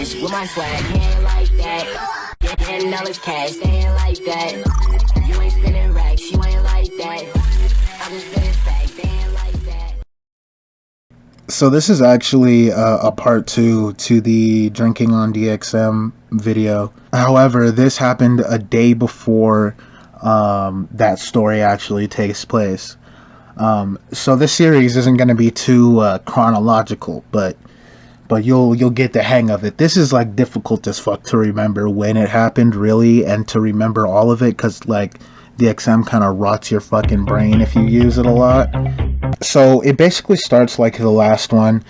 cash with my swag. He ain't like that. Getting all his cash, they ain't like that. You ain't spinning racks, you ain't like that. I'm just spinning facts, they ain't like that. So this is actually a part 2 to the drinking on DXM video. However, this happened a day before that story actually takes place. So this series isn't going to be too chronological, but you'll get the hang of it. This is like difficult as fuck to remember when it happened, really, and to remember all of it, because like DXM kind of rots your fucking brain if you use it a lot. So it basically starts like the last one.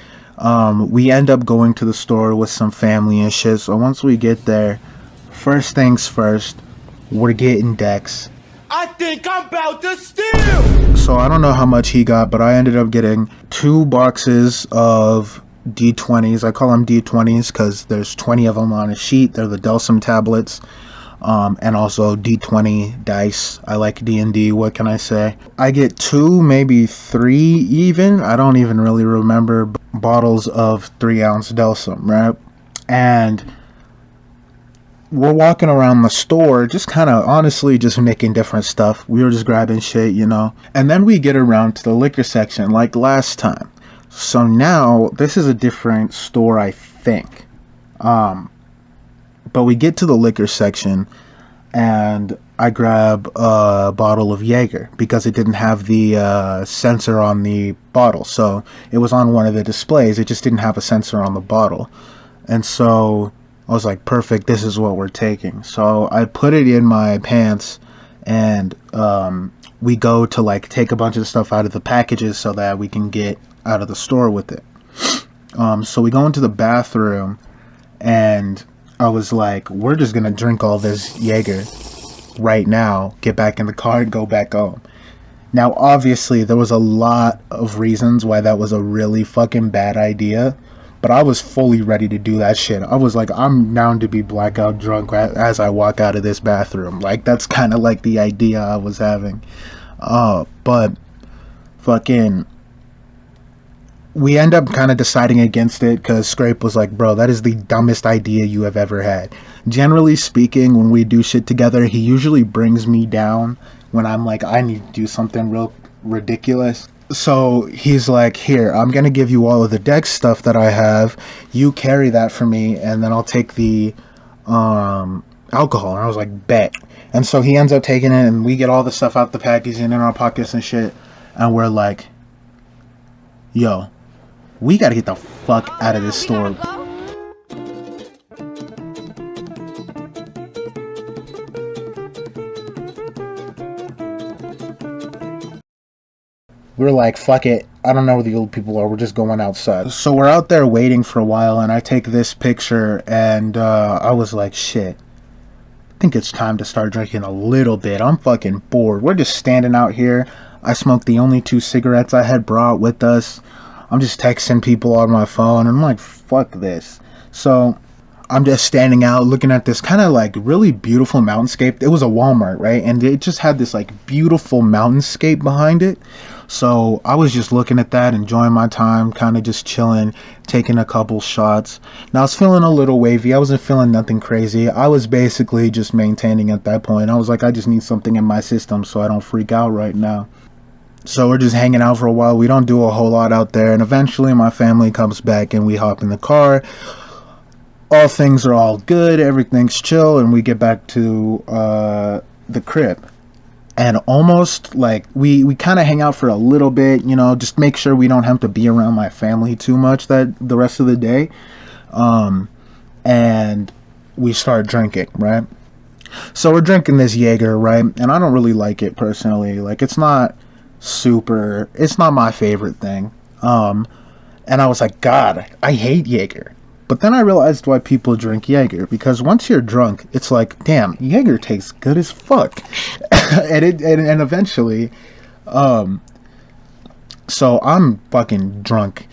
We end up going to the store with some family and shit. So once we get there, first things first, we're getting decks. I think I'm about to steal! So I don't know how much he got, but I ended up getting 2 boxes of D20s. I call them D20s because there's 20 of them on a sheet. They're the Delsum tablets. And also D20 dice. I like D&D, what can I say? I get 2, maybe 3 even, I don't even really remember, bottles of 3-ounce Delsum, right? And we're walking around the store, just kind of honestly just making different stuff. We were just grabbing shit, you know? And then we get around to the liquor section like last time. So now, this is a different store, I think. But we get to the liquor section, and I grab a bottle of Jaeger because it didn't have the sensor on the bottle. So it was on one of the displays, it just didn't have a sensor on the bottle. And so I was like, perfect, this is what we're taking. So I put it in my pants, and we go to like take a bunch of stuff out of the packages so that we can get out of the store with it. So we go into the bathroom, and I was like, we're just gonna drink all this Jaeger right now, get back in the car and go back home. Now obviously there was a lot of reasons why that was a really fucking bad idea, but I was fully ready to do that shit. I was like, I'm down to be blackout drunk as I walk out of this bathroom. Like, that's kind of like the idea I was having. But fucking, we end up kind of deciding against it because Scrape was like, bro, that is the dumbest idea you have ever had. Generally speaking, when we do shit together, he usually brings me down when I'm like, I need to do something real ridiculous. So he's like, here, I'm going to give you all of the deck stuff that I have. You carry that for me, and then I'll take the alcohol. And I was like, bet. And so he ends up taking it, and we get all the stuff out the packaging in our pockets and shit. And we're like, yo, we gotta get the fuck out of this store. We're like, fuck it, I don't know where the old people are, we're just going outside. So we're out there waiting for a while, and I take this picture, and I was like, shit, I think it's time to start drinking a little bit. I'm fucking bored. We're just standing out here. I smoked the only 2 cigarettes I had brought with us. I'm just texting people on my phone. I'm like, fuck this. So I'm just standing out looking at this kind of like really beautiful mountainscape. It was a Walmart, right? And it just had this like beautiful mountainscape behind it. So I was just looking at that, enjoying my time, kind of just chilling, taking a couple shots. Now I was feeling a little wavy. I wasn't feeling nothing crazy. I was basically just maintaining at that point. I was like, I just need something in my system so I don't freak out right now. So we're just hanging out for a while. We don't do a whole lot out there. And eventually my family comes back and we hop in the car. All things are all good. Everything's chill. And we get back to the crib. And almost like we kind of hang out for a little bit, you know, just make sure we don't have to be around my family too much the rest of the day. And we start drinking, right? So we're drinking this Jaeger, right? And I don't really like it personally. Like, it's not my favorite thing. And I was like, God, I hate Jaeger. But then I realized why people drink Jaeger, because once you're drunk, it's like, damn, Jaeger tastes good as fuck. and eventually, so I'm fucking drunk,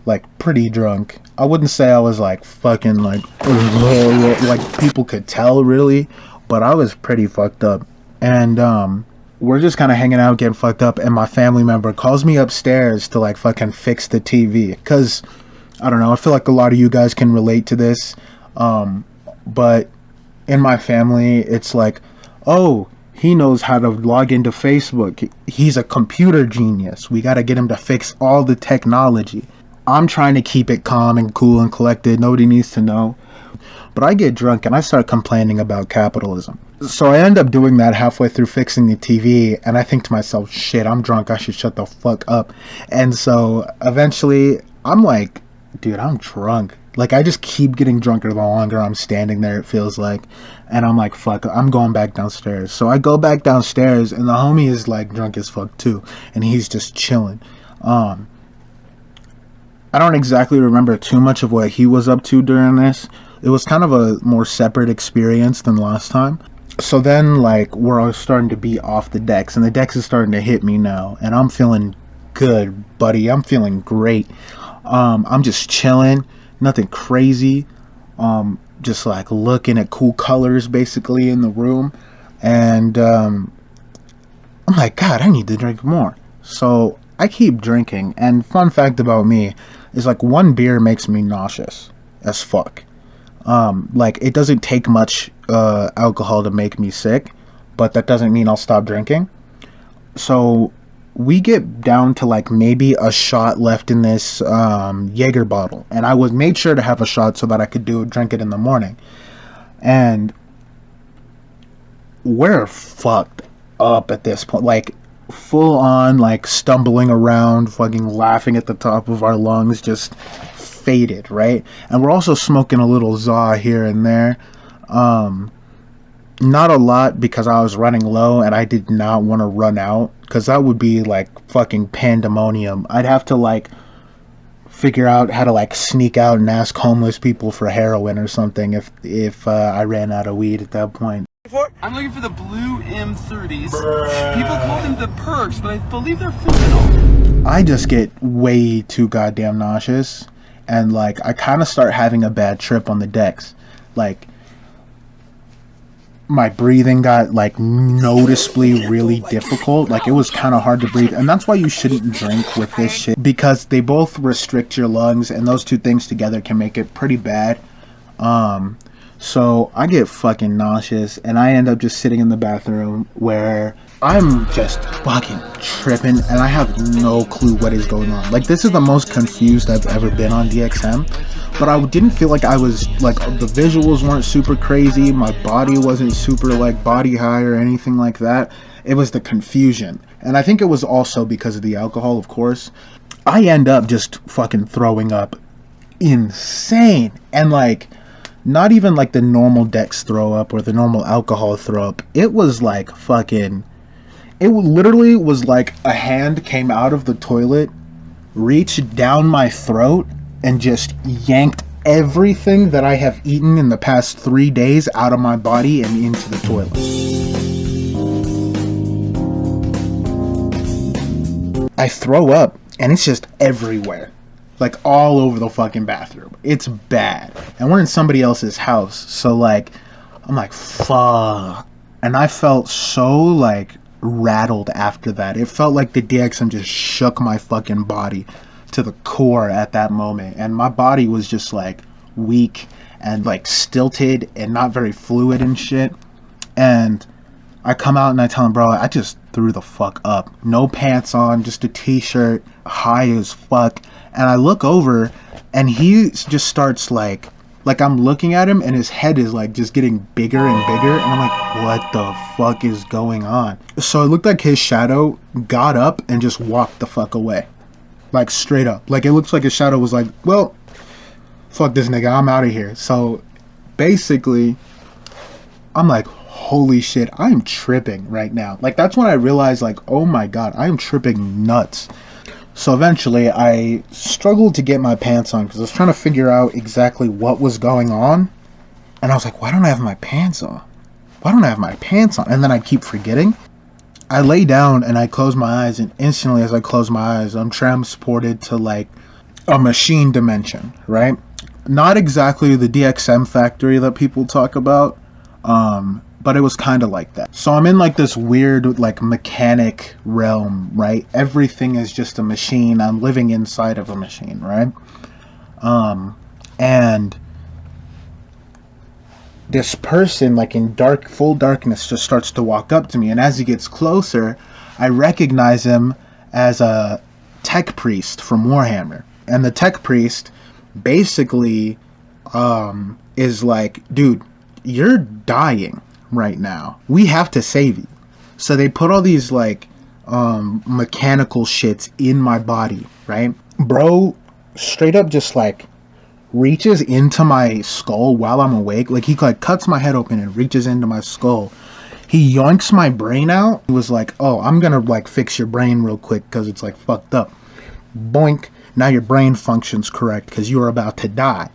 like pretty drunk. I wouldn't say I was like fucking like people could tell really, but I was pretty fucked up. And we're just kind of hanging out, getting fucked up, and my family member calls me upstairs to like fucking fix the TV, because I don't know, I feel like a lot of you guys can relate to this. But in my family, it's like, oh, he knows how to log into Facebook. He's a computer genius. We got to get him to fix all the technology. I'm trying to keep it calm and cool and collected. Nobody needs to know. But I get drunk and I start complaining about capitalism. So I end up doing that halfway through fixing the TV, and I think to myself, shit, I'm drunk. I should shut the fuck up. And so eventually I'm like, dude, I'm drunk. Like, I just keep getting drunker the longer I'm standing there, it feels like. And I'm like, fuck, I'm going back downstairs. So I go back downstairs, and the homie is like drunk as fuck too, and he's just chilling. I don't exactly remember too much of what he was up to during this. It was kind of a more separate experience than last time. So then, like, we're all starting to be off the decks, and the decks is starting to hit me now, and I'm feeling good, buddy. I'm feeling great. I'm just chilling, nothing crazy. Just like looking at cool colors basically in the room, and I'm like, God, I need to drink more. So I keep drinking, and fun fact about me is, like, one beer makes me nauseous as fuck. Like, it doesn't take much alcohol to make me sick, but that doesn't mean I'll stop drinking. So we get down to like maybe a shot left in this Jaeger bottle, and I was made sure to have a shot so that I could drink it in the morning. And we're fucked up at this point, like full on like stumbling around, fucking laughing at the top of our lungs, just faded, right? And we're also smoking a little za here and there. Not a lot, because I was running low and I did not want to run out, because that would be like fucking pandemonium. I'd have to like figure out how to like sneak out and ask homeless people for heroin or something if I ran out of weed at that point. I'm looking for the blue M30s. People call them the perks, but I believe they're fentanyl. I just get way too goddamn nauseous, and like I kind of start having a bad trip on the decks. Like, my breathing got like noticeably really difficult. Like, it was kind of hard to breathe, and that's why you shouldn't drink with this shit, because they both restrict your lungs, and those two things together can make it pretty bad. So I get fucking nauseous, and I end up just sitting in the bathroom where I'm just fucking tripping, and I have no clue what is going on. Like, this is the most confused I've ever been on DXM. But I didn't feel like I was, like, the visuals weren't super crazy, my body wasn't super, like, body high or anything like that. It was the confusion. And I think it was also because of the alcohol, of course. I end up just fucking throwing up insane. And, like, not even, like, the normal Dex throw up or the normal alcohol throw up. It was, like, fucking... It literally was like a hand came out of the toilet, reached down my throat, and just yanked everything that I have eaten in the past 3 days out of my body and into the toilet. I throw up, and it's just everywhere. Like, all over the fucking bathroom. It's bad. And we're in somebody else's house, so, like, I'm like, fuck. And I felt so, like, rattled after that. It felt like the DXM just shook my fucking body to the core at that moment, and my body was just like weak and like stilted and not very fluid and shit. And I come out and I tell him, bro, I just threw the fuck up, no pants on, just a t-shirt, high as fuck. And I look over and he just starts like I'm looking at him, and his head is like just getting bigger and bigger, and I'm like, what the fuck is going on? So it looked like his shadow got up and just walked the fuck away. Like, straight up. Like, it looks like his shadow was like, well, fuck this nigga, I'm out of here. So basically, I'm like, holy shit, I'm tripping right now. Like, that's when I realized, like, oh my god, I am tripping nuts. So eventually, I struggled to get my pants on, because I was trying to figure out exactly what was going on. And I was like, why don't I have my pants on? Why don't I have my pants on? And then I keep forgetting. I lay down and I close my eyes, and instantly as I close my eyes, I'm transported to like a machine dimension, right? Not exactly the DXM factory that people talk about, but it was kind of like that. So I'm in like this weird like mechanic realm, right? Everything is just a machine. I'm living inside of a machine, right? And this person, like in full darkness, just starts to walk up to me. And as he gets closer, I recognize him as a tech priest from Warhammer. And the tech priest basically is like, dude, you're dying right now. We have to save you. So they put all these like mechanical shits in my body, right? Bro straight up just like reaches into my skull while I'm awake. Like he like cuts my head open and reaches into my skull. He yoinks my brain out. He was like, oh, I'm gonna like fix your brain real quick because it's like fucked up. Boink. Now your brain functions correct because you are about to die.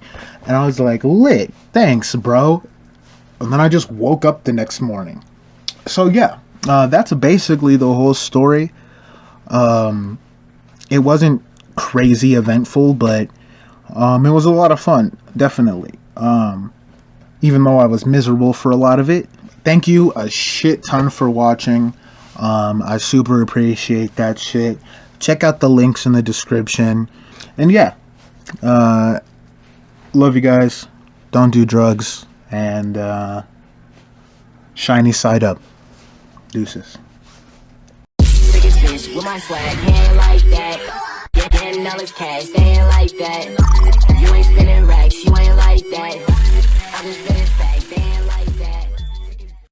And I was like, lit. Thanks, bro. And then I just woke up the next morning. So yeah, that's basically the whole story. It wasn't crazy eventful, but it was a lot of fun, definitely. Even though I was miserable for a lot of it. Thank you a shit ton for watching. I super appreciate that shit. Check out the links in the description. And yeah, love you guys. Don't do drugs. And shiny side up. Deuces. Biggest bitch with my swag, he ain't like that. Getting all his cash, they ain't like that. You ain't spinning racks, you ain't like that. I just spinning facts, they ain't